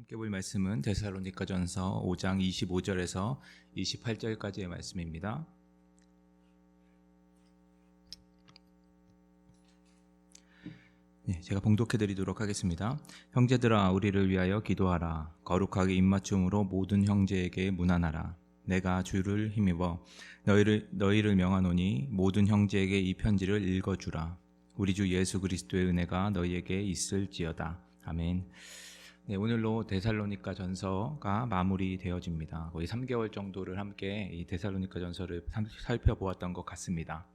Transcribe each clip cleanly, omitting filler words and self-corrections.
함께 볼 말씀은 데살로니가전서 5장 25절에서 28절까지의 말씀입니다. 제가 봉독해 드리도록 하겠습니다. 형제들아, 우리를 위하여 기도하라. 거룩하게 입맞춤으로 모든 형제에게 문안하라. 내가 주를 힘입어 너희를 명하노니 모든 형제에게 이 편지를 읽어주라. 우리 주 예수 그리스도의 은혜가 너희에게 있을지어다. 아멘. 오늘로 데살로니가 전서가 마무리되어집니다. 거의 3개월 정도를 함께 이 데살로니가 전서를 살펴보았던 것 같습니다.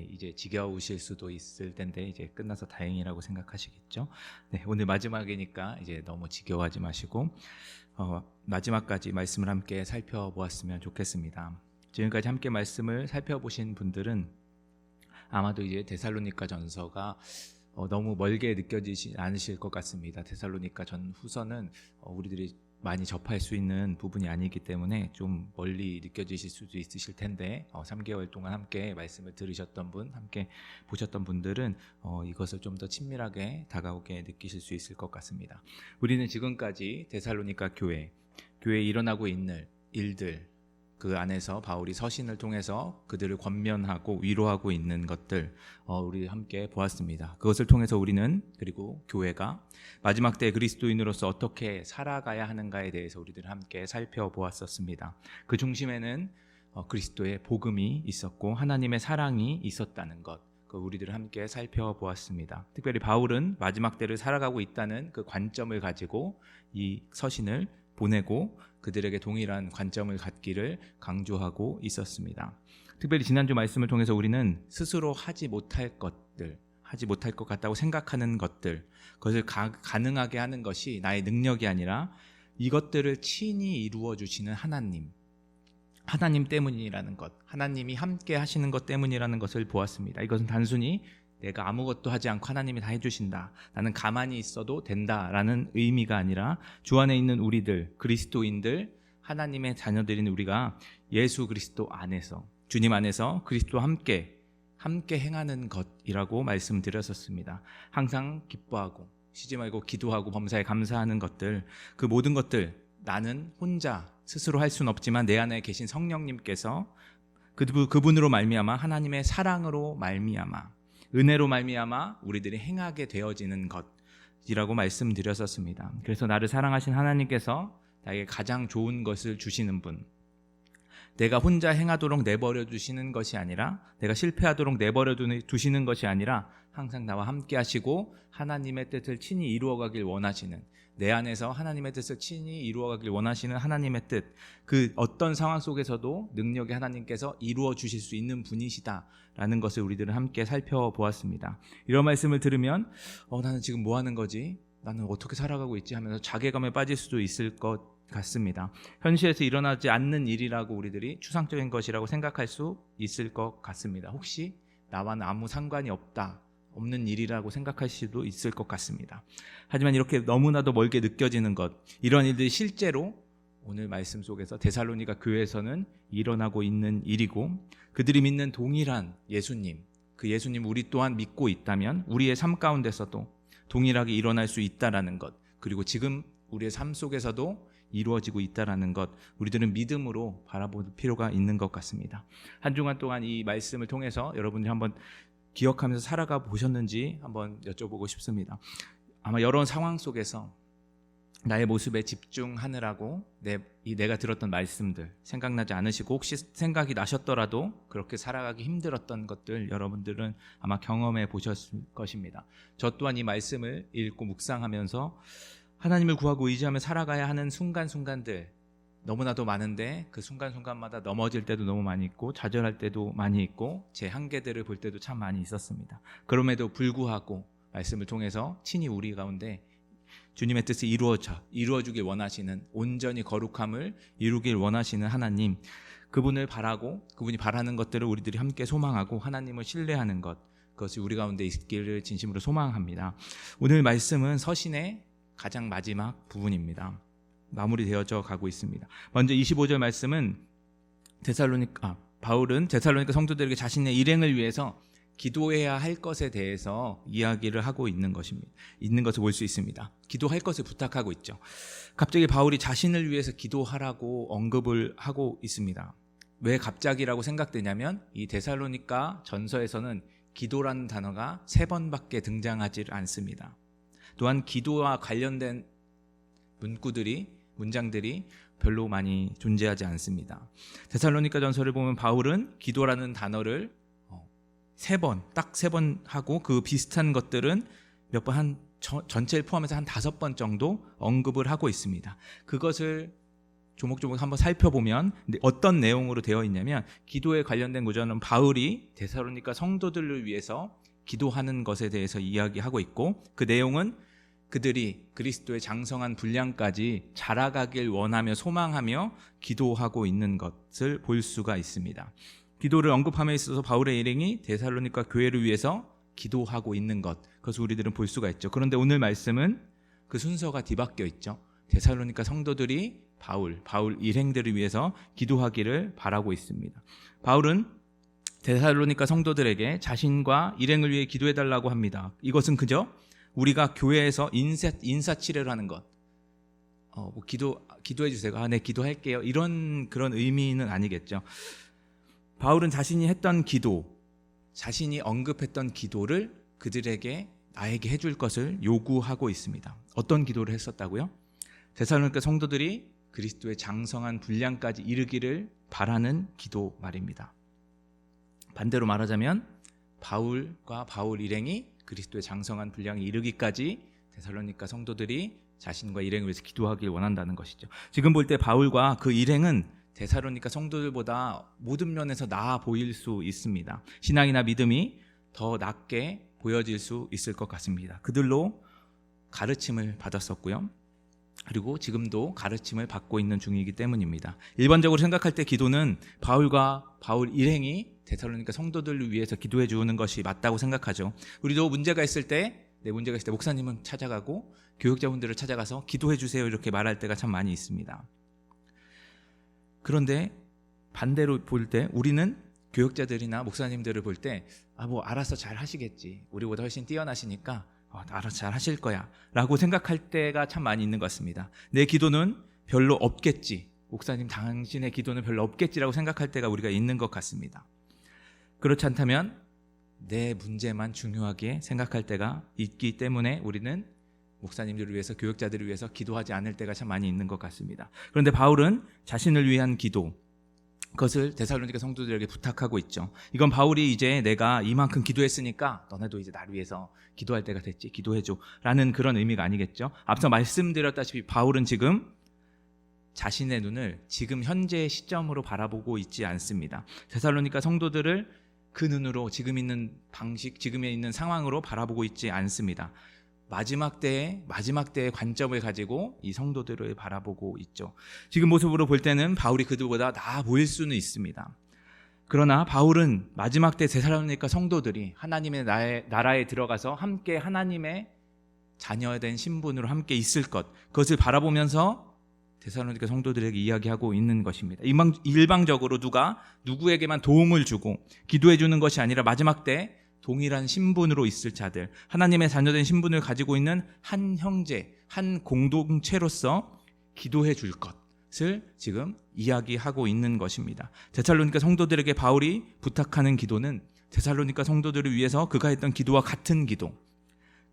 이제 지겨우실 수도 있을 텐데 이제 끝나서 다행이라고 생각하시겠죠. 오늘 마지막이니까 이제 너무 지겨워하지 마시고 마지막까지 말씀을 함께 살펴보았으면 좋겠습니다. 지금까지 함께 말씀을 살펴보신 분들은 아마도 이제 데살로니가 전서가 너무 멀게 느껴지지 않으실 것 같습니다. 데살로니가 전후서는 우리들이 많이 접할 수 있는 부분이 아니기 때문에 좀 멀리 느껴지실 수도 있으실 텐데 3개월 동안 함께 말씀을 들으셨던 분, 함께 보셨던 분들은 이것을 좀 더 친밀하게 다가오게 느끼실 수 있을 것 같습니다. 우리는 지금까지 데살로니가 교회에 일어나고 있는 일들, 그 안에서 바울이 서신을 통해서 그들을 권면하고 위로하고 있는 것들 우리 함께 보았습니다. 그것을 통해서 우리는, 그리고 교회가 마지막 때 그리스도인으로서 어떻게 살아가야 하는가에 대해서 우리들 함께 살펴보았었습니다. 그 중심에는 그리스도의 복음이 있었고 하나님의 사랑이 있었다는 것, 우리들 함께 살펴보았습니다. 특별히 바울은 마지막 때를 살아가고 있다는 그 관점을 가지고 이 서신을 보내고 그들에게 동일한 관점을 갖기를 강조하고 있었습니다. 특별히 지난주 말씀을 통해서 우리는 스스로 하지 못할 것 같다고 생각하는 것들, 그것을 가능하게 하는 것이 나의 능력이 아니라 이것들을 친히 이루어 주시는 하나님 때문이라는 것, 하나님이 함께 하시는 것 때문이라는 것을 보았습니다. 이것은 단순히 내가 아무것도 하지 않고 하나님이 다 해주신다, 나는 가만히 있어도 된다라는 의미가 아니라 주 안에 있는 우리들, 그리스도인들, 하나님의 자녀들인 우리가 예수 그리스도 안에서, 주님 안에서 그리스도와 함께 행하는 것이라고 말씀드렸었습니다. 항상 기뻐하고 쉬지 말고 기도하고 범사에 감사하는 것들, 그 모든 것들 나는 혼자 스스로 할 수는 없지만 내 안에 계신 성령님께서 그분으로 말미암아, 하나님의 사랑으로 말미암아, 은혜로 말미암아 우리들이 행하게 되어지는 것이라고 말씀드렸었습니다. 그래서 나를 사랑하신 하나님께서 나에게 가장 좋은 것을 주시는 분, 내가 혼자 행하도록 내버려 두시는 것이 아니라, 내가 실패하도록 내버려 두시는 것이 아니라 항상 나와 함께 하시고 하나님의 뜻을 친히 이루어가길 원하시는, 내 안에서 하나님의 뜻을 친히 이루어가길 원하시는 하나님의 뜻, 그 어떤 상황 속에서도 능력의 하나님께서 이루어 주실 수 있는 분이시다라는 것을 우리들은 함께 살펴보았습니다. 이런 말씀을 들으면 나는 지금 뭐 하는 거지? 나는 어떻게 살아가고 있지? 하면서 자괴감에 빠질 수도 있을 것 같습니다. 현실에서 일어나지 않는 일이라고 우리들이 추상적인 것이라고 생각할 수 있을 것 같습니다. 혹시 나와는 아무 상관이 없는 일이라고 생각할 수도 있을 것 같습니다. 하지만 이렇게 너무나도 멀게 느껴지는 것, 이런 일들이 실제로 오늘 말씀 속에서 데살로니가 교회에서는 일어나고 있는 일이고, 그들이 믿는 동일한 예수님, 그 예수님 우리 또한 믿고 있다면 우리의 삶 가운데서도 동일하게 일어날 수 있다라는 것, 그리고 지금 우리의 삶 속에서도 이루어지고 있다라는 것, 우리들은 믿음으로 바라볼 필요가 있는 것 같습니다. 한 주간 동안 이 말씀을 통해서 여러분들이 한번 기억하면서 살아가 보셨는지 한번 여쭤보고 싶습니다. 아마 여러 상황 속에서 나의 모습에 집중하느라고 내가 들었던 말씀들 생각나지 않으시고, 혹시 생각이 나셨더라도 그렇게 살아가기 힘들었던 것들 여러분들은 아마 경험해 보셨을 것입니다. 저 또한 이 말씀을 읽고 묵상하면서 하나님을 구하고 의지하며 살아가야 하는 순간순간들 너무나도 많은데, 그 순간순간마다 넘어질 때도 너무 많이 있고 좌절할 때도 많이 있고 제 한계들을 볼 때도 참 많이 있었습니다. 그럼에도 불구하고 말씀을 통해서 친히 우리 가운데 주님의 뜻을 이루어주길 원하시는, 온전히 거룩함을 이루길 원하시는 하나님, 그분을 바라고 그분이 바라는 것들을 우리들이 함께 소망하고 하나님을 신뢰하는 것, 그것이 우리 가운데 있기를 진심으로 소망합니다. 오늘 말씀은 서신의 가장 마지막 부분입니다. 마무리되어져 가고 있습니다. 먼저 25절 말씀은 바울은 데살로니가 성도들에게 자신의 일행을 위해서 기도해야 할 것에 대해서 이야기를 하고 있는 것을 볼 수 있습니다. 기도할 것을 부탁하고 있죠. 갑자기 바울이 자신을 위해서 기도하라고 언급을 하고 있습니다. 왜 갑자기라고 생각되냐면 이 데살로니가 전서에서는 기도라는 단어가 3번밖에 등장하지 않습니다. 또한 기도와 관련된 문장들이 별로 많이 존재하지 않습니다. 데살로니가 전서를 보면 바울은 기도라는 단어를 3번, 딱 3번 하고 그 비슷한 것들은 몇 번 전체를 포함해서 한 5번 정도 언급을 하고 있습니다. 그것을 조목조목 한번 살펴보면 어떤 내용으로 되어 있냐면 기도에 관련된 구절은 바울이 데살로니가 성도들을 위해서 기도하는 것에 대해서 이야기하고 있고 그 내용은 그들이 그리스도의 장성한 분량까지 자라가길 원하며 소망하며 기도하고 있는 것을 볼 수가 있습니다. 기도를 언급함에 있어서 바울의 일행이 데살로니가 교회를 위해서 기도하고 있는 그것을 우리들은 볼 수가 있죠. 그런데 오늘 말씀은 그 순서가 뒤바뀌어 있죠. 데살로니가 성도들이 바울 일행들을 위해서 기도하기를 바라고 있습니다. 바울은 데살로니가 성도들에게 자신과 일행을 위해 기도해달라고 합니다. 이것은 그저 우리가 교회에서 인사치레를 하는 것, 기도해 주세요. 네, 기도할게요. 그런 의미는 아니겠죠. 바울은 자신이 했던 기도, 자신이 언급했던 기도를 그들에게 나에게 해줄 것을 요구하고 있습니다. 어떤 기도를 했었다고요? 데살로니가 성도들이 그리스도의 장성한 분량까지 이르기를 바라는 기도 말입니다. 반대로 말하자면 바울과 바울 일행이 그리스도의 장성한 분량에 이르기까지 데살로니가 성도들이 자신과 일행을 위해서 기도하길 원한다는 것이죠. 지금 볼 때 바울과 그 일행은 데살로니가 성도들보다 모든 면에서 나아 보일 수 있습니다. 신앙이나 믿음이 더 낮게 보여질 수 있을 것 같습니다. 그들로 가르침을 받았었고요. 그리고 지금도 가르침을 받고 있는 중이기 때문입니다. 일반적으로 생각할 때 기도는 바울과 바울 일행이 데살로니가 성도들을 위해서 기도해 주는 것이 맞다고 생각하죠. 우리도 문제가 있을 때 목사님은 찾아가고 교육자분들을 찾아가서 기도해 주세요 이렇게 말할 때가 참 많이 있습니다. 그런데 반대로 볼 때 우리는 교육자들이나 목사님들을 볼 때 알아서 잘 하시겠지. 우리보다 훨씬 뛰어나시니까 알아서 잘 하실 거야 라고 생각할 때가 참 많이 있는 것 같습니다. 내 기도는 별로 없겠지. 목사님 당신의 기도는 별로 없겠지라고 생각할 때가 우리가 있는 것 같습니다. 그렇지 않다면 내 문제만 중요하게 생각할 때가 있기 때문에 우리는 목사님들을 위해서 교육자들을 위해서 기도하지 않을 때가 참 많이 있는 것 같습니다. 그런데 바울은 자신을 위한 기도, 그것을 데살로니가 성도들에게 부탁하고 있죠. 이건 바울이 이제 내가 이만큼 기도했으니까 너네도 이제 나를 위해서 기도할 때가 됐지, 기도해줘 라는 그런 의미가 아니겠죠. 앞서 말씀드렸다시피 바울은 지금 자신의 눈을 지금 현재의 시점으로 바라보고 있지 않습니다. 데살로니가 성도들을 그 눈으로 지금 있는 방식, 지금에 있는 상황으로 바라보고 있지 않습니다. 마지막 때의 관점을 가지고 이 성도들을 바라보고 있죠. 지금 모습으로 볼 때는 바울이 그들보다 나아 보일 수는 있습니다. 그러나 바울은 마지막 때 데살로니가 성도들이 하나님의 나라에 들어가서 함께 하나님의 자녀된 신분으로 함께 있을 그것을 바라보면서 데살로니가 성도들에게 이야기하고 있는 것입니다. 일방적으로 누가 누구에게만 도움을 주고 기도해 주는 것이 아니라 마지막 때 동일한 신분으로 있을 자들, 하나님의 자녀된 신분을 가지고 있는 한 형제, 한 공동체로서 기도해 줄 것을 지금 이야기하고 있는 것입니다. 데살로니가 성도들에게 바울이 부탁하는 기도는 데살로니가 성도들을 위해서 그가 했던 기도와 같은 기도,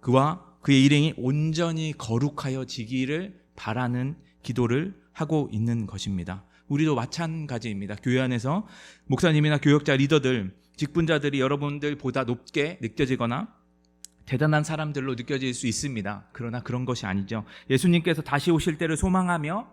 그와 그의 일행이 온전히 거룩하여지기를 바라는 기도를 하고 있는 것입니다. 우리도 마찬가지입니다. 교회 안에서 목사님이나 교역자, 리더들, 직분자들이 여러분들보다 높게 느껴지거나 대단한 사람들로 느껴질 수 있습니다. 그러나 그런 것이 아니죠. 예수님께서 다시 오실 때를 소망하며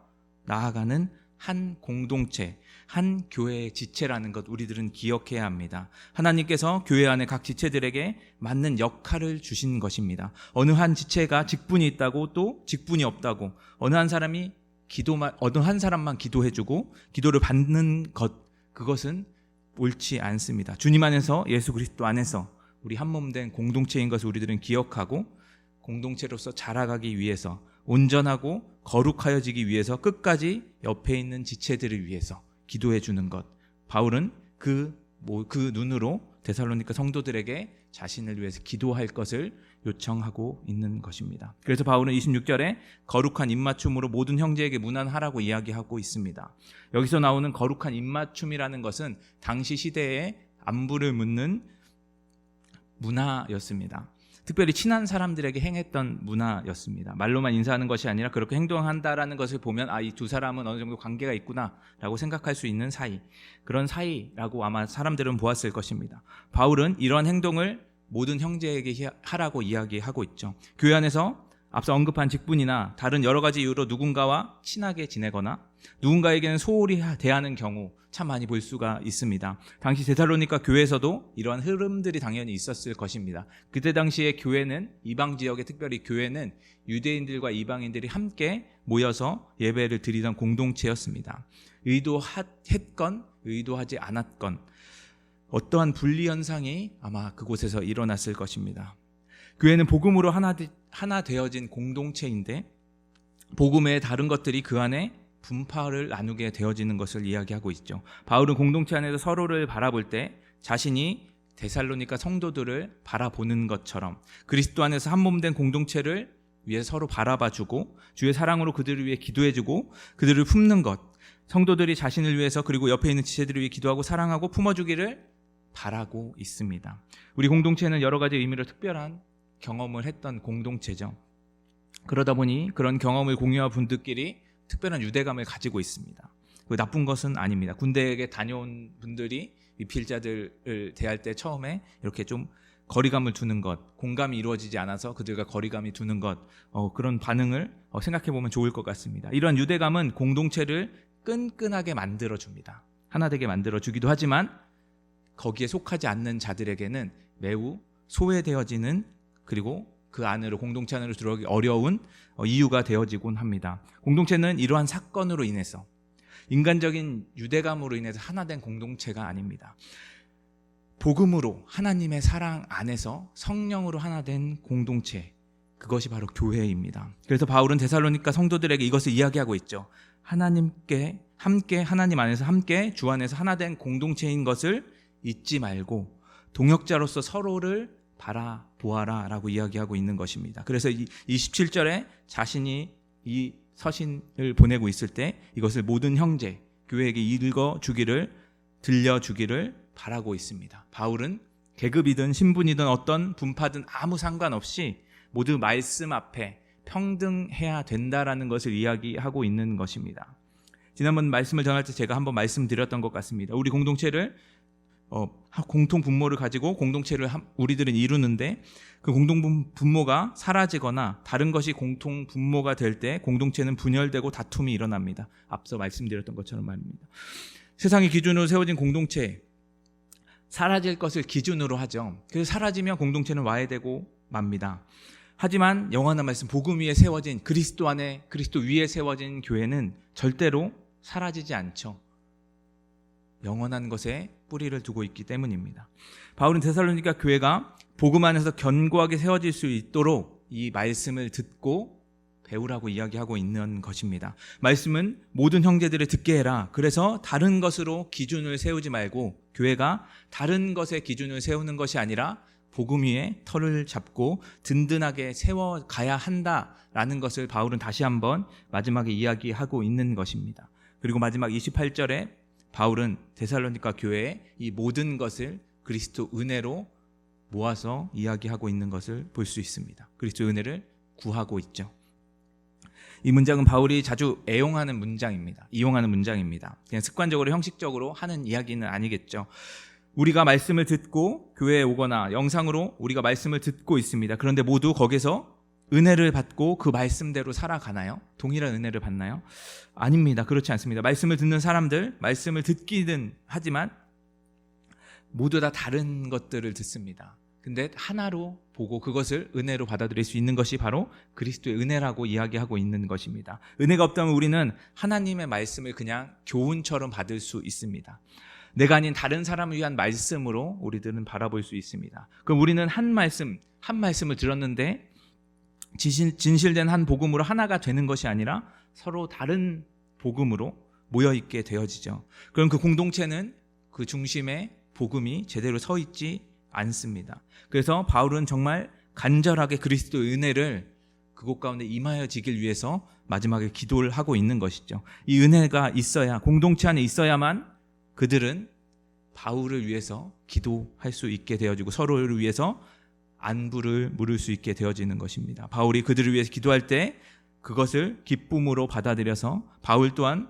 나아가는 한 공동체, 한 교회의 지체라는 것 우리들은 기억해야 합니다. 하나님께서 교회 안에 각 지체들에게 맞는 역할을 주신 것입니다. 어느 한 지체가 직분이 있다고 또 직분이 없다고, 어느 한 사람만 기도해주고 기도를 받는 그것은 옳지 않습니다. 주님 안에서, 예수 그리스도 안에서 우리 한 몸 된 공동체인 것을 우리들은 기억하고 공동체로서 자라가기 위해서, 온전하고 거룩하여지기 위해서 끝까지 옆에 있는 지체들을 위해서 기도해 주는 것, 바울은 그 눈으로 데살로니가 성도들에게 자신을 위해서 기도할 것을 요청하고 있는 것입니다. 그래서 바울은 26절에 거룩한 입맞춤으로 모든 형제에게 문안하라고 이야기하고 있습니다. 여기서 나오는 거룩한 입맞춤이라는 것은 당시 시대에 안부를 묻는 문화였습니다. 특별히 친한 사람들에게 행했던 문화였습니다. 말로만 인사하는 것이 아니라 그렇게 행동한다라는 것을 보면 이 두 사람은 어느 정도 관계가 있구나라고 생각할 수 있는 사이, 그런 사이라고 아마 사람들은 보았을 것입니다. 바울은 이러한 행동을 모든 형제에게 하라고 이야기하고 있죠. 교회 안에서 앞서 언급한 직분이나 다른 여러 가지 이유로 누군가와 친하게 지내거나 누군가에게는 소홀히 대하는 경우 참 많이 볼 수가 있습니다. 당시 데살로니가 교회에서도 이러한 흐름들이 당연히 있었을 것입니다. 그때 당시에 교회는, 이방 지역의 특별히 교회는 유대인들과 이방인들이 함께 모여서 예배를 드리던 공동체였습니다. 의도했건 의도하지 않았건 어떠한 분리 현상이 아마 그곳에서 일어났을 것입니다. 교회는 복음으로 하나 되어진 공동체인데 복음 외에 다른 것들이 그 안에 분파를 나누게 되어지는 것을 이야기하고 있죠. 바울은 공동체 안에서 서로를 바라볼 때 자신이 데살로니가 성도들을 바라보는 것처럼 그리스도 안에서 한 몸 된 공동체를 위해 서로 바라봐주고 주의 사랑으로 그들을 위해 기도해주고 그들을 품는 것, 성도들이 자신을 위해서 그리고 옆에 있는 지체들을 위해 기도하고 사랑하고 품어주기를 바라고 있습니다. 우리 공동체는 여러 가지 의미로 특별한 경험을 했던 공동체죠. 그러다 보니 그런 경험을 공유한 분들끼리 특별한 유대감을 가지고 있습니다. 그 나쁜 것은 아닙니다. 군대에 다녀온 분들이 미필자들을 대할 때 처음에 이렇게 좀 거리감을 두는 것, 공감이 이루어지지 않아서 그들과 거리감이 두는 것, 그런 반응을 생각해 보면 좋을 것 같습니다. 이러한 유대감은 공동체를 끈끈하게 만들어줍니다. 하나 되게 만들어주기도 하지만 거기에 속하지 않는 자들에게는 매우 소외되어지는, 그리고 그 안으로, 공동체 안으로 들어오기 어려운 이유가 되어지곤 합니다. 공동체는 이러한 사건으로 인해서, 인간적인 유대감으로 인해서 하나 된 공동체가 아닙니다. 복음으로, 하나님의 사랑 안에서 성령으로 하나 된 공동체, 그것이 바로 교회입니다. 그래서 바울은 데살로니가 성도들에게 이것을 이야기하고 있죠. 하나님께 함께, 하나님 안에서 함께 주 안에서 하나 된 공동체인 것을 잊지 말고 동역자로서 서로를 바라보아라 라고 이야기하고 있는 것입니다. 그래서 27절에 자신이 이 서신을 보내고 있을 때 이것을 모든 형제, 교회에게 읽어주기를, 들려주기를 바라고 있습니다. 바울은 계급이든 신분이든 어떤 분파든 아무 상관없이 모두 말씀 앞에 평등해야 된다라는 것을 이야기하고 있는 것입니다. 지난번 말씀을 전할 때 제가 한번 말씀드렸던 것 같습니다. 우리 공동체를 공통 분모를 가지고 공동체를 우리들은 이루는데 그 공동 분모가 사라지거나 다른 것이 공통 분모가 될 때 공동체는 분열되고 다툼이 일어납니다. 앞서 말씀드렸던 것처럼 말입니다. 세상의 기준으로 세워진 공동체, 사라질 것을 기준으로 하죠. 그래서 사라지면 공동체는 와해되고 맙니다. 하지만 영원한 말씀, 복음 위에 세워진, 그리스도 안에, 그리스도 위에 세워진 교회는 절대로 사라지지 않죠. 영원한 것에 뿌리를 두고 있기 때문입니다. 바울은 데살로니가 교회가 복음 안에서 견고하게 세워질 수 있도록 이 말씀을 듣고 배우라고 이야기하고 있는 것입니다. 말씀은 모든 형제들을 듣게 해라. 그래서 다른 것으로 기준을 세우지 말고 교회가 다른 것에 기준을 세우는 것이 아니라 복음 위에 터를 잡고 든든하게 세워가야 한다라는 것을 바울은 다시 한번 마지막에 이야기하고 있는 것입니다. 그리고 마지막 28절에 바울은 데살로니가 교회의 이 모든 것을 그리스도 은혜로 모아서 이야기하고 있는 것을 볼 수 있습니다. 그리스도 은혜를 구하고 있죠. 이 문장은 바울이 자주 이용하는 문장입니다. 그냥 습관적으로 형식적으로 하는 이야기는 아니겠죠. 우리가 말씀을 듣고 교회에 오거나 영상으로 우리가 말씀을 듣고 있습니다. 그런데 모두 거기서 은혜를 받고 그 말씀대로 살아가나요? 동일한 은혜를 받나요? 아닙니다. 그렇지 않습니다. 말씀을 듣는 사람들, 말씀을 듣기는 하지만 모두 다 다른 것들을 듣습니다. 근데 하나로 보고 그것을 은혜로 받아들일 수 있는 것이 바로 그리스도의 은혜라고 이야기하고 있는 것입니다. 은혜가 없다면 우리는 하나님의 말씀을 그냥 교훈처럼 받을 수 있습니다. 내가 아닌 다른 사람을 위한 말씀으로 우리들은 바라볼 수 있습니다. 그럼 우리는 한 말씀을 들었는데 진실된 한 복음으로 하나가 되는 것이 아니라 서로 다른 복음으로 모여있게 되어지죠. 그럼 그 공동체는 그 중심에 복음이 제대로 서 있지 않습니다. 그래서 바울은 정말 간절하게 그리스도의 은혜를 그곳 가운데 임하여지길 위해서 마지막에 기도를 하고 있는 것이죠. 이 은혜가 있어야, 공동체 안에 있어야만 그들은 바울을 위해서 기도할 수 있게 되어지고 서로를 위해서 안부를 물을 수 있게 되어지는 것입니다. 바울이 그들을 위해서 기도할 때 그것을 기쁨으로 받아들여서 바울 또한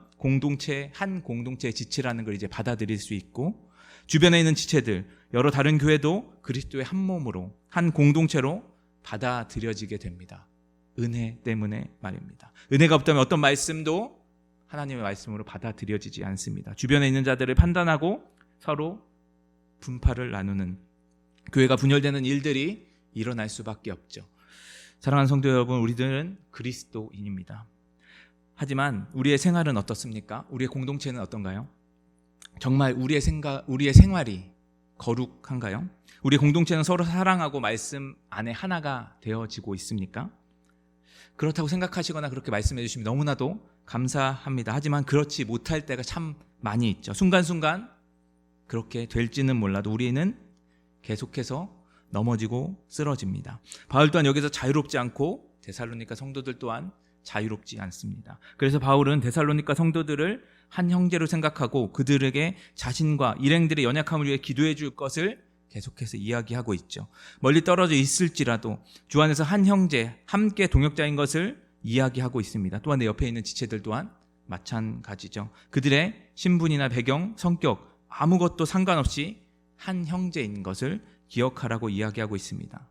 한 공동체의 지체라는 걸 이제 받아들일 수 있고, 주변에 있는 지체들, 여러 다른 교회도 그리스도의 한 몸으로, 한 공동체로 받아들여지게 됩니다. 은혜 때문에 말입니다. 은혜가 없다면 어떤 말씀도 하나님의 말씀으로 받아들여지지 않습니다. 주변에 있는 자들을 판단하고 서로 분파를 나누는, 교회가 분열되는 일들이 일어날 수밖에 없죠. 사랑하는 성도 여러분, 우리들은 그리스도인입니다. 하지만 우리의 생활은 어떻습니까? 우리의 공동체는 어떤가요? 정말 우리의 생활이 거룩한가요? 우리의 공동체는 서로 사랑하고 말씀 안에 하나가 되어지고 있습니까? 그렇다고 생각하시거나 그렇게 말씀해 주시면 너무나도 감사합니다. 하지만 그렇지 못할 때가 참 많이 있죠. 순간순간 그렇게 될지는 몰라도 우리는 계속해서 넘어지고 쓰러집니다. 바울 또한 여기서 자유롭지 않고 데살로니가 성도들 또한 자유롭지 않습니다. 그래서 바울은 데살로니가 성도들을 한 형제로 생각하고 그들에게 자신과 일행들의 연약함을 위해 기도해 줄 것을 계속해서 이야기하고 있죠. 멀리 떨어져 있을지라도 주 안에서 한 형제, 함께 동역자인 것을 이야기하고 있습니다. 또한 내 옆에 있는 지체들 또한 마찬가지죠. 그들의 신분이나 배경, 성격 아무것도 상관없이 한 형제인 것을 기억하라고 이야기하고 있습니다.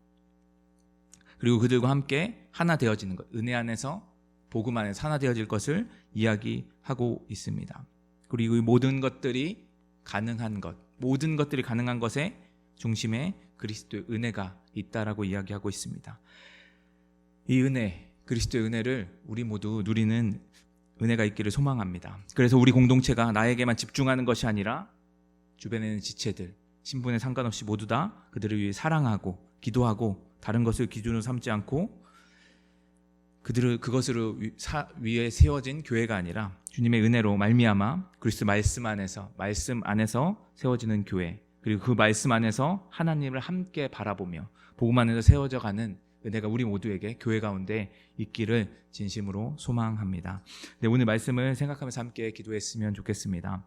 그리고 그들과 함께 하나 되어지는 것, 은혜 안에서 복음 안에서 하나 되어질 것을 이야기하고 있습니다. 그리고 이 모든 것들이 가능한 것, 모든 것들이 가능한 것에 중심에 그리스도의 은혜가 있다라고 이야기하고 있습니다. 이 은혜, 그리스도의 은혜를 우리 모두 누리는 은혜가 있기를 소망합니다. 그래서 우리 공동체가 나에게만 집중하는 것이 아니라 주변에 있는 지체들, 신분에 상관없이 모두 다 그들을 위해 사랑하고 기도하고 다른 것을 기준으로 삼지 않고 그것으로 위에 세워진 교회가 아니라 주님의 은혜로 말미암아 그리스도 말씀 안에서 세워지는 교회, 그리고 그 말씀 안에서 하나님을 함께 바라보며 복음 안에서 세워져가는 은혜가 우리 모두에게 교회 가운데 있기를 진심으로 소망합니다. 네, 오늘 말씀을 생각하면서 함께 기도했으면 좋겠습니다.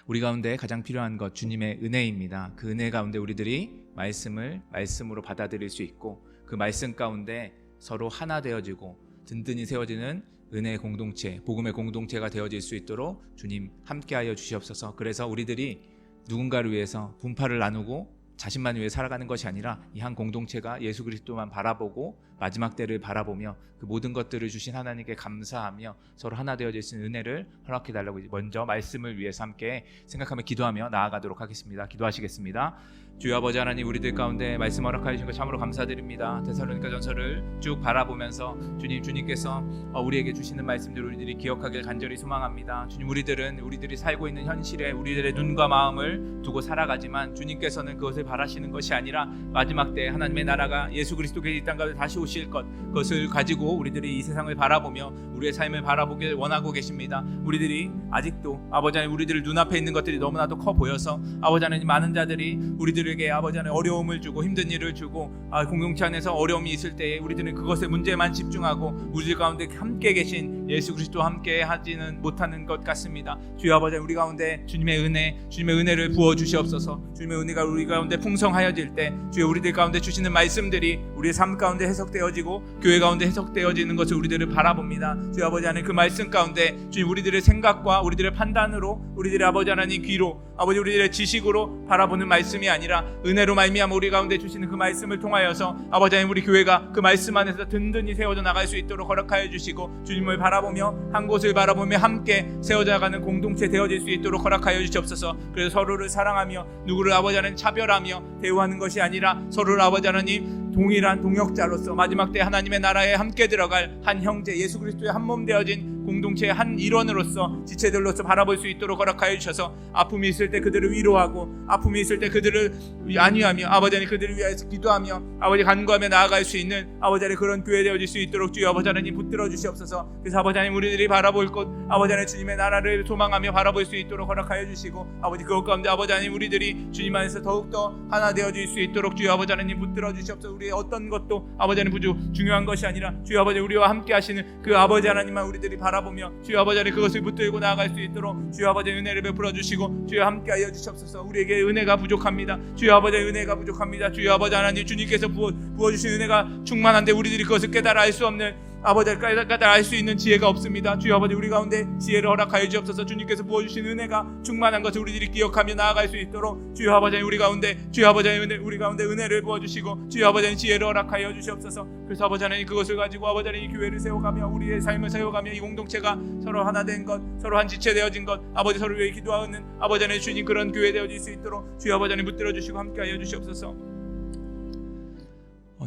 우리 가운데 가장 필요한 것 주님의 은혜입니다. 그 은혜 가운데 우리들이 말씀으로 받아들일 수 있고 그 말씀 가운데 서로 하나 되어지고 든든히 세워지는 은혜의 공동체, 복음의 공동체가 되어질 수 있도록 주님 함께하여 주시옵소서. 그래서 우리들이 누군가를 위해서 분파를 나누고 자신만 위해 살아가는 것이 아니라 이 한 공동체가 예수 그리스도만 바라보고 마지막 때를 바라보며 그 모든 것들을 주신 하나님께 감사하며 서로 하나 되어질 수 있는 은혜를 허락해 달라고 먼저 말씀을 위해서 함께 생각하며 기도하며 나아가도록 하겠습니다. 기도하시겠습니다. 주여 아버지 하나님, 우리들 가운데 말씀 허락하여 주신 것 참으로 감사드립니다. 데살로니가 전서를 쭉 바라보면서 주님께서 우리에게 주시는 말씀들을 우리들이 기억하길 간절히 소망합니다. 주님, 우리들이 살고 있는 현실에 우리들의 눈과 마음을 두고 살아가지만 주님께서는 그것을 바라시는 것이 아니라 마지막 때 하나님의 나라가 예수 그리스도께서 이 땅 가운데 다시 오실 것, 그것을 가지고 우리들이 이 세상을 바라보며 우리의 삶을 바라보길 원하고 계십니다. 우리들이 아직도 아버지 하나님, 우리들 눈앞에 있는 것들이 너무나도 커 보여서 아버지 하나님, 많은 자들이 우리들에게 아버지 하나님 어려움을 주고 힘든 일을 주고 공동체 안에서 어려움이 있을 때에 우리들은 그것의 문제만 집중하고 우리들 가운데 함께 계신 예수 그리스도와 함께 하지는 못하는 것 같습니다. 주여 아버지, 우리 가운데 주님의 은혜를 부어 주시옵소서. 주님의 은혜가 우리 가운데 풍성하여질 때 주여 우리들 가운데 주시는 말씀들이 우리의 삶 가운데 해석되어지고 교회 가운데 해석되어지는 것을 우리들을 바라봅니다. 주여 아버지 하나님, 그 말씀 가운데 주님 우리들의 생각과 우리들의 판단으로 우리들의 아버지 하나님 귀로 아버지 우리들의 지식으로 바라보는 말씀이 아니라 은혜로 말미암아 우리 가운데 주시는 그 말씀을 통하여서 아버지 하나님, 우리 교회가 그 말씀 안에서 든든히 세워져 나갈 수 있도록 허락하여 주시고 주님을 바라보며 한 곳을 바라보며 함께 세워져 나가는 공동체 되어질 수 있도록 허락하여 주시옵소서. 그래서 서로를 사랑하며 누구를 아버지 하나님 차별하며 대우하는 것이 아니라 서로를 아버지 하나님 동일한 동역자로서 마지막 때 하나님의 나라에 함께 들어갈 한 형제, 예수 그리스도의 한 몸 되어진 공동체의 한 일원으로서 지체들로서 바라볼 수 있도록 허락하여 주셔서 아픔이 있을 때 그들을 위로하고 아픔이 있을 때 그들을 안위하며 아버지 하나님 그들을 위하여서 기도하며 아버지 간구하며 나아갈 수 있는 아버지 하나님 그런 교회 되어질 수 있도록 주여 아버지 하나님 붙들어 주시옵소서. 그래서 아버지 하나님 우리들이 바라볼 것 아버지 하나님 주님의 나라를 소망하며 바라볼 수 있도록 허락하여 주시고 아버지 그것 가운데 아버지 하나님 우리들이 주님 안에서 더욱더 하나 되어질 수 있도록 주여 아버지 하나님 붙들어 주시옵소서. 우리의 어떤 것도 아버지 하나님 중요한 것이 아니라 주여 아버지 우리와 함께 하시는 그 아버지 하나님만 우리들이 바라보며 주여 아버지 하나님 그것을 붙들고 나아갈 수 있도록 주여 아버지 은혜를 베풀어 주시고 주여 함께하여 주시옵소서. 우리에게 은혜가 부족합니다. 주여 아버지 은혜가 부족합니다. 주여 아버지 하나님 주님께서 부어주신 은혜가 충만한데 우리들이 그것을 깨달아 알 수 없는 아버지 깨달아 알 수 있는 지혜가 없습니다. 주여 아버지 우리 가운데 지혜를 허락하여 주옵소서. 주님께서 부어주신 은혜가 충만한 것을 우리들이 기억하며 나아갈 수 있도록 주여 아버지 우리 가운데 주여 아버지 우리 가운데 은혜를 부어주시고 주여 아버지 지혜를 허락하여 주시옵소서. 그래서 아버지 하나님 그것을 가지고 아버지 하나님 이 교회를 세워가며 우리의 삶을 세워가며 이 공동체가 서로 하나 된 것 서로 한 지체 되어진 것 아버지 서로 위해 기도하는 아버지 하나님 주님 그런 교회 되어질 수 있도록 주여 아버지 하나님 붙들어 주시고 함께하여 주시옵소서.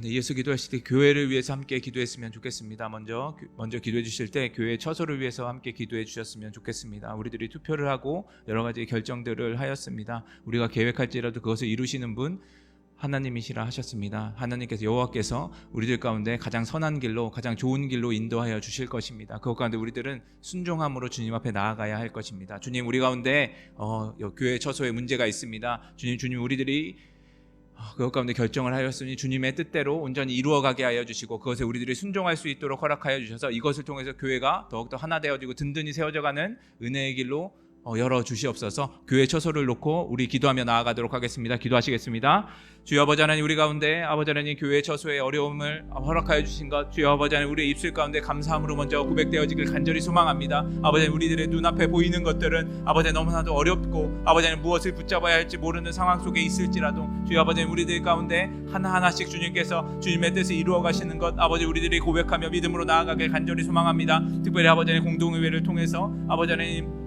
예수 기도하실 때 교회를 위해서 함께 기도했으면 좋겠습니다. 먼저 기도해 주실 때 교회 처소를 위해서 함께 기도해 주셨으면 좋겠습니다. 우리들이 투표를 하고 여러 가지 결정들을 하였습니다. 우리가 계획할지라도 그것을 이루시는 분 하나님이시라 하셨습니다. 하나님께서 여호와께서 우리들 가운데 가장 선한 길로 가장 좋은 길로 인도하여 주실 것입니다. 그것 가운데 우리들은 순종함으로 주님 앞에 나아가야 할 것입니다. 주님 우리 가운데 교회 처소에 문제가 있습니다. 주님 우리들이 그것 가운데 결정을 하였으니 주님의 뜻대로 온전히 이루어가게 하여 주시고 그것에 우리들이 순종할 수 있도록 허락하여 주셔서 이것을 통해서 교회가 더욱더 하나 되어지고 든든히 세워져가는 은혜의 길로 열어주시옵소서. 교회 처소를 놓고 우리 기도하며 나아가도록 하겠습니다. 기도하시겠습니다. 주여 아버지 하나님 우리 가운데 아버지 하나님 교회 처소의 어려움을 허락하여 주신 것 주여 아버지 하나님 우리의 입술 가운데 감사함으로 먼저 고백되어지길 간절히 소망합니다. 아버지 하나님 우리들의 눈앞에 보이는 것들은 아버지 하나님 너무나도 어렵고 아버지 하나님 무엇을 붙잡아야 할지 모르는 상황 속에 있을지라도 주여 아버지 하나님 우리들 가운데 하나하나씩 주님께서 주님의 뜻을 이루어 가시는 것 아버지 우리들이 고백하며 믿음으로 나아가길 간절히 소망합니다. 특별히 아버지 하나님 공동의회를 통해서 아버지 하나님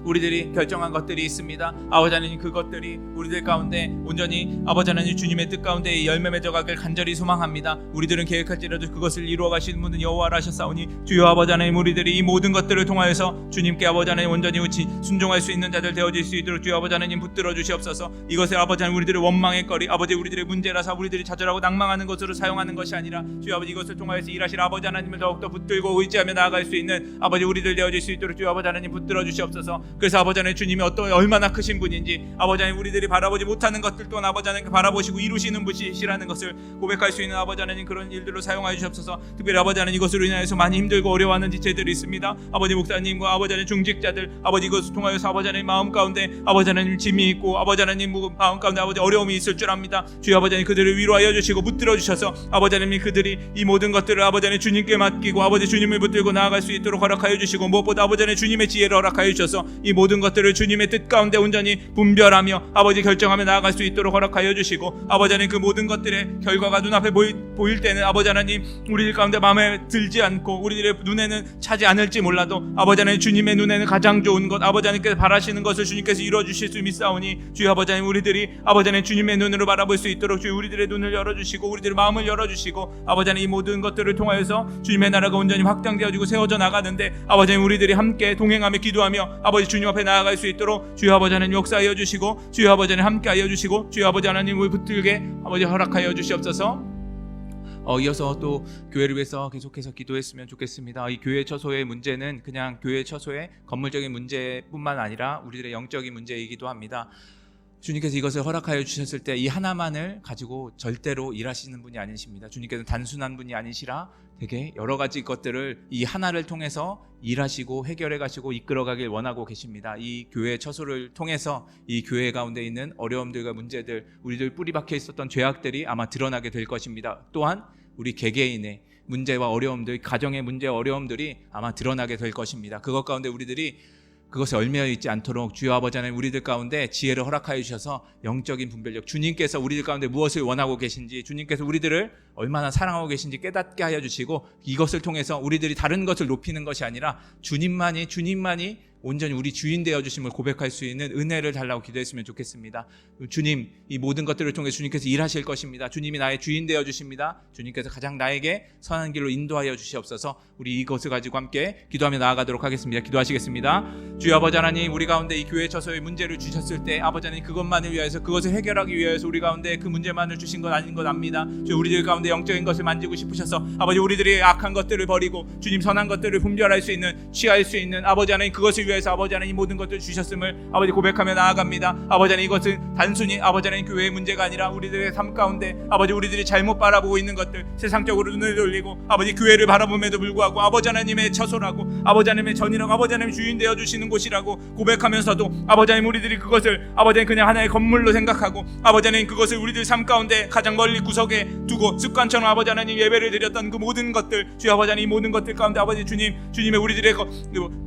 우리들이 결정한 것들이 있습니다. 아버지 하나님 그것들이 우리들 가운데 온전히 아버지 하나님 주님의 뜻 가운데 열매 맺어가길 간절히 소망합니다. 우리들은 계획할지라도 그것을 이루어 가시는 분은 여호와라 하셨사오니 주여 아버지 하나님 우리들이 이 모든 것들을 통하여서 주님께 아버지 하나님 온전히 순종할 수 있는 자들 되어질 수 있도록 주여 아버지 하나님 붙들어 주시옵소서. 이것을 아버지 하나님 우리들의 원망의 거리 아버지 우리들의 문제라서 우리들이 좌절하고 낭망하는 것으로 사용하는 것이 아니라 주여 아버지 이것을 통하여서 일하실 아버지 하나님을 더욱더 붙들고 의지하며 나아갈 수 있는 아버지 우리들 되어질 수 있도록 주여 아버지 하나님 붙들어 주시옵소서. 그래서 아버지 하나님 주님이 얼마나 크신 분인지 아버지 하나님 우리들이 바라보지 못하는 것들 또한 아버지 하나님 바라보시고 이루시는 분이시라는 것을 고백할 수 있는 아버지 하나님 그런 일들로 사용하여 주옵소서. 특별히 아버지 하나님 이것으로 인하여서 많이 힘들고 어려워하는 지체들이 있습니다. 아버지 목사님과 아버지 하나님 중직자들 아버지 이것을 통하여서 아버지 하나님 마음 가운데 아버지 하나님 짐이 있고 아버지 하나님 마음 가운데 아버지 어려움이 있을 줄 압니다. 주여 아버지 하나님 그들을 위로하여 주시고 붙들어 주셔서 아버지 하나님 그들이 이 모든 것들을 아버지 하나님 주님께 맡기고 아버지 주님을 붙들고 나아갈 수 있도록 허락하여 주시고 무엇보다 아버지 하나님 주님의 지혜를 허락하여 주셔서 이 모든 것들을 주님의 뜻 가운데 온전히 분별하며 아버지 결정하며 나아갈 수 있도록 허락하여 주시고 아버지 하나님 그 모든 것들의 결과가 눈앞에 보일 때는 아버지 하나님 우리들 가운데 마음에 들지 않고 우리들의 눈에는 차지 않을지 몰라도 아버지 하나님 주님의 눈에는 가장 좋은 것 아버지 하나님께서 바라시는 것을 주님께서 이루어주실 수 믿사오니 주여 아버지 하나님 우리들이 아버지 하나님 주님의 눈으로 바라볼 수 있도록 주여 우리들의 눈을 열어주시고 우리들의 마음을 열어주시고 아버지 하나님 이 모든 것들을 통하여서 주님의 나라가 온전히 확장되어지고 세워져 나가는데 아버지 하나님 우리들이 함께 동행하며 기도하며 아버지 주님 앞에 나아갈 수 있도록 주여 아버지 하나님 역사하여 주시고 주여 아버지 하나님 함께하여 주시고 주여 아버지 하나님을 붙들게 아버지 허락하여 주시옵소서. 이어서 또 교회를 위해서 계속해서 기도했으면 좋겠습니다. 이 교회 처소의 문제는 그냥 교회 처소의 건물적인 문제뿐만 아니라 우리들의 영적인 문제이기도 합니다. 주님께서 이것을 허락하여 주셨을 때 이 하나만을 가지고 절대로 일하시는 분이 아니십니다. 주님께서는 단순한 분이 아니시라 되게 여러 가지 것들을 이 하나를 통해서 일하시고 해결해 가시고 이끌어 가길 원하고 계십니다. 이 교회 처소를 통해서 이 교회 가운데 있는 어려움들과 문제들 우리들 뿌리 박혀 있었던 죄악들이 아마 드러나게 될 것입니다. 또한 우리 개개인의 문제와 어려움들 가정의 문제와 어려움들이 아마 드러나게 될 것입니다. 그것 가운데 우리들이 그것에 얽매여 있지 않도록 주여 아버지 하나님 우리들 가운데 지혜를 허락하여 주셔서 영적인 분별력 주님께서 우리들 가운데 무엇을 원하고 계신지 주님께서 우리들을 얼마나 사랑하고 계신지 깨닫게 하여 주시고 이것을 통해서 우리들이 다른 것을 높이는 것이 아니라 주님만이 온전히 우리 주인 되어주심을 고백할 수 있는 은혜를 달라고 기도했으면 좋겠습니다. 주님, 이 모든 것들을 통해 주님께서 일하실 것입니다. 주님이 나의 주인 되어주십니다. 주님께서 가장 나에게 선한 길로 인도하여 주시옵소서. 우리 이것을 가지고 함께 기도하며 나아가도록 하겠습니다. 기도하시겠습니다. 주여 아버지 하나님, 우리 가운데 이 교회 처소의 문제를 주셨을 때 아버지 하나님 그것만을 위해서, 그것을 해결하기 위해서 우리 가운데 그 문제만을 주신 것 아닌 것 압니다. 주여 우리들 가운데 영적인 것을 만지고 싶으셔서 아버지 우리들이 악한 것들을 버리고 주님 선한 것들을 분별할 수 있는, 취할 수 있는 아버지 하나님 그것을 위해서 아버지 하나님 이 모든 것들을 주셨음을 아버지 고백하며 나아갑니다. 아버지 하나님 이것은 단순히 아버지 하나님 교회의 문제가 아니라 우리들의 삶 가운데 아버지 우리들이 잘못 바라보고 있는 것들, 세상적으로 눈을 돌리고 아버지 교회를 바라봄에도 불구하고 아버지 하나님의 처소라고, 아버지 하나님의 전이라고, 아버지 하나님 주인 되어 주시는 곳이라고 고백하면서도 아버지 하나님 우리들이 그것을 아버지 하나님 그냥 하나의 건물로 생각하고 아버지 하나님 그것을 우리들 삶 가운데 가장 멀리 구석에 두고 습관처럼 아버지 하나님 예배를 드렸던 그 모든 것들, 주여 아버지 하나님 이 모든 것들 가운데 아버지 주님의 우리들의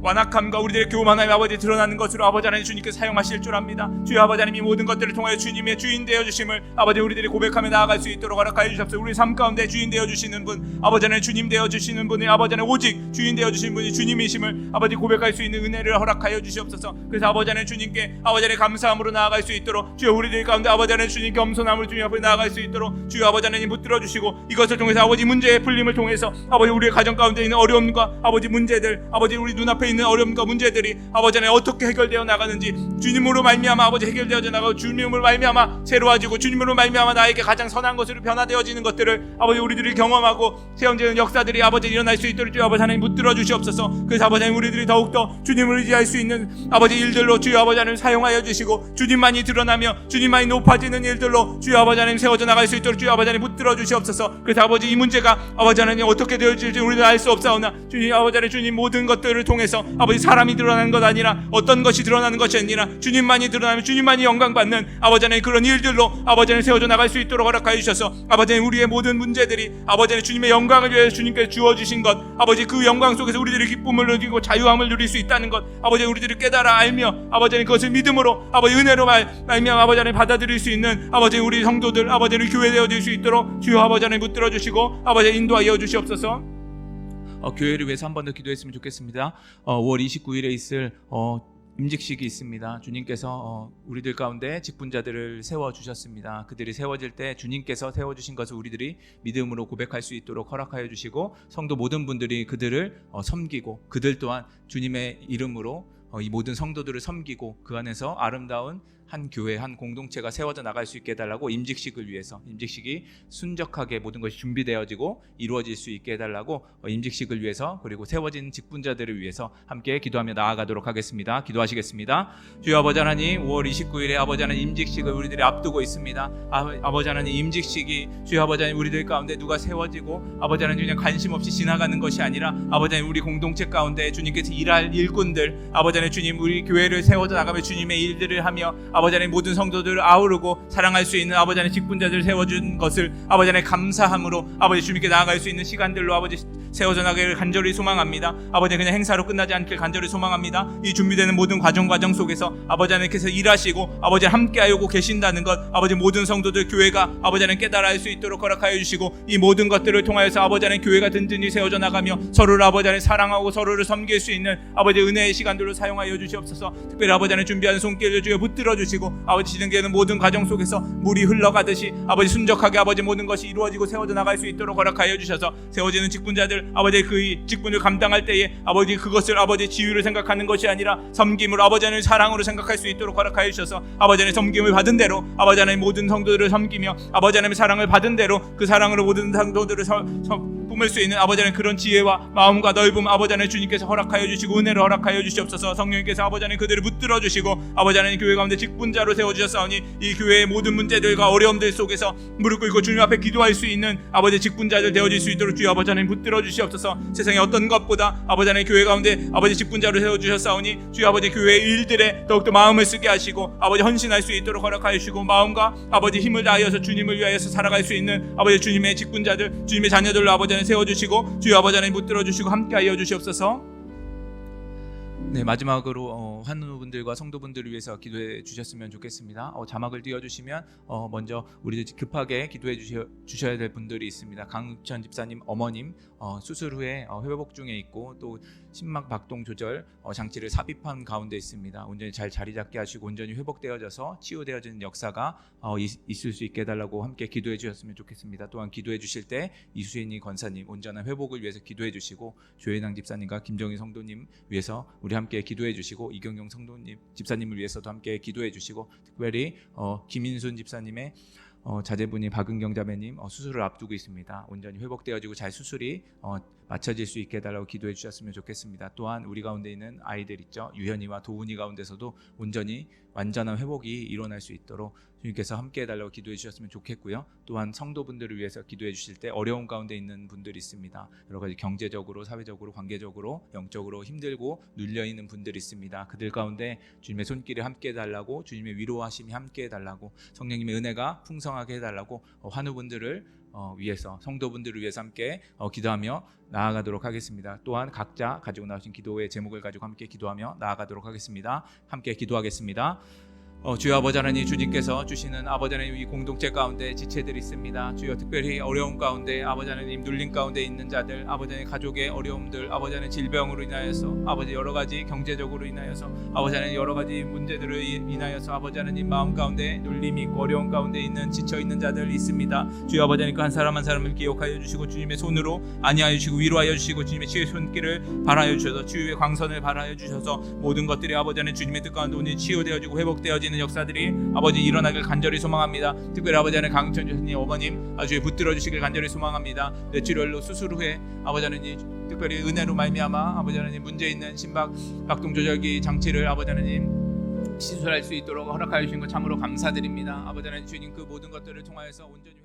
완악함과 우리들의 교만함이 아버지 드러나는 것으로 아버지 하나님 주님께서 사용하실 줄 압니다. 주여 아버지 하나님 이 모든 것들을 통하여 주님의 주인 되어 주심을 아버지 우리들이 고백하며 나아갈 수 있도록 허락하여 주시옵소서. 우리 삶 가운데 주인 되어 주시는 분, 아버지 하나님 주님 되어 주시는 분이 아버지 하나님 오직 주인 되어 주시는 분이 주님이심을 아버지 고백할 수 있는 은혜를 허락하여 주시옵소서. 그래서 아버지 하나님 주님께 아버지 하나님 감사함으로 나아갈 수 있도록, 주여 우리들 가운데 아버지 하나님 주님 겸손함으로 주님 앞에 나아갈 수 있도록 주여 아버지 하나님 붙들어 주시고, 이것을 통해서 아버지 문제의 풀림을 통해서 아버지 우리의 가정 가운데 있는 어려움과 아버지 문제들, 아버지 우리 눈앞에 있는 어려움과 문제들이 아버지 하나님 어떻게 해결되어 나가는지 주님으로 말미암아 아버지 해결되어져 나가고, 주님으로 말미암아 새로워지고, 주님으로 말미암아 나에게 가장 선한 것으로 변화되어지는 것들을 아버지 우리들이 경험하고 세워지는 역사들이 아버지 일어날 수 있도록 주여 아버지 하나님 붙들어 주시옵소서. 그래서 아버지 하나님 우리들이 더욱더 주님을 의지할 수 있는 아버지 일들로 주여 아버지 하나님 사용하여 주시고, 주님만이 드러나며 주님만이 높아지는 일들로 주여 아버지 하나님 세워져 나갈 수 있도록 주여 아버지 하나님 붙들어 주시옵소서. 그래서 아버지 이 문제가 아버지 하나님 어떻게 되어질지 우리는 알 수 없사오나 주님 아버지 하나님 주님 모든 것들을 통해서 아버지 사람이 드러나는 것 아니라, 어떤 것이 드러나는 것이 아니라 주님만이 드러나면 주님만이 영광 받는 아버지 하나님 그런 일들로 아버지 하나님 세워져 나갈 수 있도록 허락하여 주셔서 아버지 하나님 우리의 모든 문제들이 아버지 하나님 주님의 영광을 위해서 주님께서 주어주신 것, 아버지 그 영광 속에서 우리들이 기쁨을 누리고 자유함을 누릴 수 있다는 것 아버지 우리들이 깨달아 알며 아버지 하나님 그것을 믿음으로 아버지 은혜로 말미암아 아버지 하나님 받아들일 수 있는 아버지 우리 성도들, 아버지 우리 교회 되어질 수 있도록 주여 아버지 하나님 붙들어 주시고 아버지 인도하여 주시옵소서. 교회를 위해서 한 번 더 기도했으면 좋겠습니다. 5월 29일에 있을 임직식이 있습니다. 주님께서 우리들 가운데 직분자들을 세워주셨습니다. 그들이 세워질 때 주님께서 세워주신 것을 우리들이 믿음으로 고백할 수 있도록 허락하여 주시고, 성도 모든 분들이 그들을 섬기고, 그들 또한 주님의 이름으로 이 모든 성도들을 섬기고 그 안에서 아름다운 한 교회, 한 공동체가 세워져 나갈 수 있게 해달라고, 임직식을 위해서, 임직식이 순적하게 모든 것이 준비되어지고 이루어질 수 있게 해달라고 임직식을 위해서, 그리고 세워진 직분자들을 위해서 함께 기도하며 나아가도록 하겠습니다. 기도하시겠습니다. 주여 아버지 하나님, 5월 29일에 아버지 하나님 임직식을 우리들이 앞두고 있습니다. 아버지 하나님 임직식이 주여 아버지 하나님 우리들 가운데 누가 세워지고 아버지 하나님 그냥 관심 없이 지나가는 것이 아니라 아버지 하나님 우리 공동체 가운데 주님께서 일할 일꾼들, 아버지 하나님 주님 우리 교회를 세워져 나가며 주님의 일들을 하며 아버지 하나님 모든 성도들을 아우르고 사랑할 수 있는 아버지 하나님 직분자들을 세워준 것을 아버지 하나님 감사함으로 아버지 주님께 나아갈 수 있는 시간들로 아버지 세워져 나가기를 간절히 소망합니다. 아버지 그냥 행사로 끝나지 않길 간절히 소망합니다. 이 준비되는 모든 과정 속에서 아버지 하나님께서 일하시고 아버지 함께하고 계신다는 것, 아버지 모든 성도들 교회가 아버지 하나님 깨달아 알 수 있도록 허락하여 주시고, 이 모든 것들을 통하여서 아버지 하나님 교회가 든든히 세워져 나가며 서로를 아버지 하나님 사랑하고 서로를 섬길 수 있는 아버지 은혜의 시간들로 사용하여 주시옵소서. 특별히 아버지 하나님 준비하는 손길을 주여 붙들어 주시고, 아버지 진행되는 모든 과정 속에서 물이 흘러가듯이 아버지 순적하게 아버지 모든 것이 이루어지고 세워져 나갈 수 있도록 허락하여 주셔서, 세워지는 직분자들 아버지 그 직분을 감당할 때에 아버지 그것을 아버지 지위를 생각하는 것이 아니라 섬김을 아버지 하나님 사랑으로 생각할 수 있도록 허락하여 주셔서 아버지 하나님 섬김을 받은 대로 아버지 하나님 모든 성도들을 섬기며 아버지 하나님 사랑을 받은 대로 그 사랑으로 모든 성도들을 뿜을 수 있는 아버지 하나님 그런 지혜와 마음과 넓음 아버지 하나님 주님께서 허락하여 주시고 은혜를 허락하여 주시옵소서. 성령님께서 아버지 하나님 그들을 붙들어 주시고 아버지 하나님 교회 가운데 직분자로 세워주셨사오니 이 교회의 모든 문제들과 어려움들 속에서 무릎 꿇고 주님 앞에 기도할 수 있는 아버지 직분자들 되어질 수 있도록 주여 아버지 하나님 붙들어 주시옵소서. 세상의 어떤 것보다 아버지 하나님 교회 가운데 아버지 직분자로 세워주셨사오니 주여 아버지 교회의 일들에 더욱더 마음을 쓰게 하시고 아버지 헌신할 수 있도록 허락하여 주시고, 마음과 아버지 힘을 다하여서 주님을 위하여서 살아갈 수 있는 아버지 주님의 직분자들, 주님의 자녀들로 아버지 하나님 세워주시고 주여 아버지 하나님 붙들어 주시고 함께하여 주시옵소서. 네, 마지막으로 환우분들과 성도분들을 위해서 기도해 주셨으면 좋겠습니다. 자막을 띄워주시면 먼저 우리 급하게 기도해 주셔야 될 분들이 있습니다. 강천 집사님 어머님 수술 후에 회복 중에 있고 또 심막 박동 조절 장치를 삽입한 가운데 있습니다. 온전히 잘 자리 잡게 하시고 온전히 회복되어져서 치유되어지는 역사가 있을 수 있게 해달라고 함께 기도해 주셨으면 좋겠습니다. 또한 기도해 주실 때 이수인이 권사님 온전한 회복을 위해서 기도해 주시고 조혜당 집사님과 김정희 성도님 위해서 우리 함께 기도해 주시고 이경용 성도님 집사님을 위해서도 함께 기도해 주시고 특별히 김인순 집사님의 자제분이 박은경 자매님 수술을 앞두고 있습니다. 온전히 회복되어지고 잘 수술이 맞춰질 수 있게 해달라고 기도해 주셨으면 좋겠습니다. 또한 우리 가운데 있는 아이들 있죠. 유현이와 도훈이 가운데서도 온전히 완전한 회복이 일어날 수 있도록 주님께서 함께 해달라고 기도해 주셨으면 좋겠고요. 또한 성도분들을 위해서 기도해 주실 때 어려운 가운데 있는 분들이 있습니다. 여러 가지 경제적으로, 사회적으로, 관계적으로, 영적으로 힘들고 눌려있는 분들이 있습니다. 그들 가운데 주님의 손길이 함께 해달라고, 주님의 위로하심이 함께 해달라고, 성령님의 은혜가 풍성하게 해달라고 환우분들을 위해서, 성도분들을 위해서 함께 기도하며 나아가도록 하겠습니다. 또한 각자 가지고 나오신 기도의 제목을 가지고 함께 기도하며 나아가도록 하겠습니다. 함께 기도하겠습니다. 주여 아버지 하나님, 주님께서 주시는 아버지 하나님 이 공동체 가운데 지체들이 있습니다. 주여 특별히 어려움 가운데 아버지 하나님 눌림 가운데 있는 자들, 아버지 하나님 가족의 어려움들, 아버지 하나님 질병으로 인하여서, 아버지 여러 가지 경제적으로 인하여서, 아버지 하나님 여러 가지 문제들을 인하여서 아버지 하나님 마음 가운데 눌림이 있고 어려움 가운데 있는 지쳐 있는 자들 있습니다. 주여 아버지 하나님 그 한 사람 한 사람을 기억하여 주시고 주님의 손으로 안위하여 주시고 위로하여 주시고 주님의 치유의 손길을 발하여 주셔서 치유의 광선을 발하여 주셔서 모든 것들이 아버지 하나님 주님의 뜻 가운데 오늘 치유되어지고 회복되어지는 역사들이 아버지 일어나길 간절히 소망합니다. 특별히 아버지 하나님 강천 주님 어머님 아주 붙들어 주시길 간절히 소망합니다. 뇌출혈로 수술 후에 아버지 하나님 특별히 은혜로 말미암아 아버지 하나님 문제 있는 심박 박동 조절기 장치를 아버지 하나님 시술할 수 있도록 허락하여 주신 것 참으로 감사드립니다. 아버지 하나님 주님 그 모든 것들을 통하여서 온전히